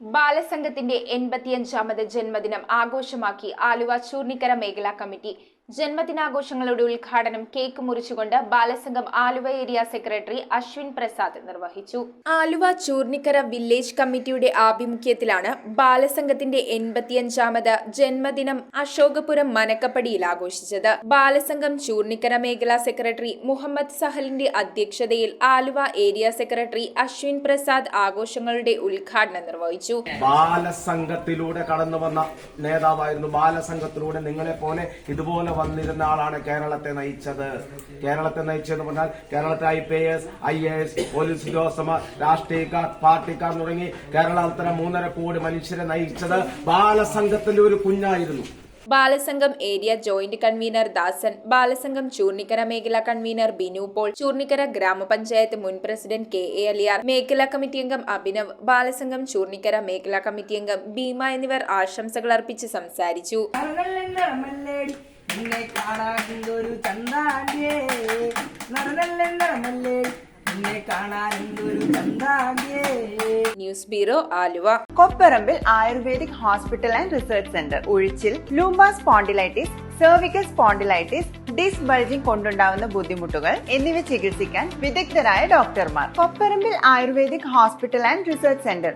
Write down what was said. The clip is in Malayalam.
ബാലസംഘത്തിന്റെ 85ാമത് ജന്മദിനം ആഘോഷമാക്കി ആലുവ ചൂർണിക്കര മേഖലാ കമ്മിറ്റി. ജന്മദിനാഘോഷങ്ങളുടെ ഉദ്ഘാടനം കേക്ക് മുറിച്ചുകൊണ്ട് ബാലസംഘം ആലുവ ഏരിയ സെക്രട്ടറി അശ്വിൻ പ്രസാദ് നിർവഹിച്ചു. ആലുവ ചൂർണിക്കര വില്ലേജ് കമ്മിറ്റിയുടെ ആഭിമുഖ്യത്തിലാണ് ബാലസംഘത്തിന്റെ 85ാമത് ജന്മദിനം അശോകപുരം മനക്കപ്പടിയിൽ ആഘോഷിച്ചത്. ബാലസംഘം ചൂർണിക്കര മേഖലാ സെക്രട്ടറി മുഹമ്മദ് സഹലിന്റെ അധ്യക്ഷതയിൽ ആലുവ ഏരിയ സെക്രട്ടറി അശ്വിൻ പ്രസാദ് ആഘോഷങ്ങളുടെ ഉദ്ഘാടനം നിർവഹിച്ചു. ബാലസംഘത്തിലൂടെ കടന്നു വന്ന നേതാവായിരുന്നു. ബാലസംഘത്തിലൂടെ നിങ്ങളെ പോലെ ഇതുപോലെ വന്നിരുന്ന ആളാണ് കേരളത്തെ നയിച്ചതെന്ന് പറഞ്ഞാൽ കേരളത്തെ IPS, IAS, പോലീസ് ഉദ്യോഗസ്ഥന്മാർ, രാഷ്ട്രീയക്കാർ, പാർട്ടിക്കാർ തുടങ്ങി കേരളത്തിലെ 3.5 കോടി മനുഷ്യരെ നയിച്ചത് ബാലസംഘത്തിന്റെ ഒരു കുഞ്ഞായിരുന്നു. ബാലസംഘം ഏരിയ ജോയിന്റ് കൺവീനർ ദാസൻ, ബാലസംഘം ചൂർണിക്കര മേഖലാ കൺവീനർ ബിനു പോൾ, ചൂർണിക്കര ഗ്രാമപഞ്ചായത്ത് മുൻ പ്രസിഡന്റ് KA അലിയാർ, മേഖലാ കമ്മിറ്റി അംഗം അഭിനവ്, ബാലസംഘം ചൂർണിക്കര മേഖലാ കമ്മിറ്റി അംഗം ഭീമ എന്നിവർ ആശംസകൾ അർപ്പിച്ച് സംസാരിച്ചു. News bureau Aluva. Kopparambil ayurvedic hospital and research centre. ഉഴിച്ചിൽ, lumbar spondylitis, cervical spondylitis, disc bulging കൊണ്ടുണ്ടാവുന്ന ബുദ്ധിമുട്ടുകൾ എന്നിവ ചികിത്സിക്കാൻ വിദഗ്ധരായ ഡോക്ടർമാർ. Kopparambil ayurvedic hospital and research centre.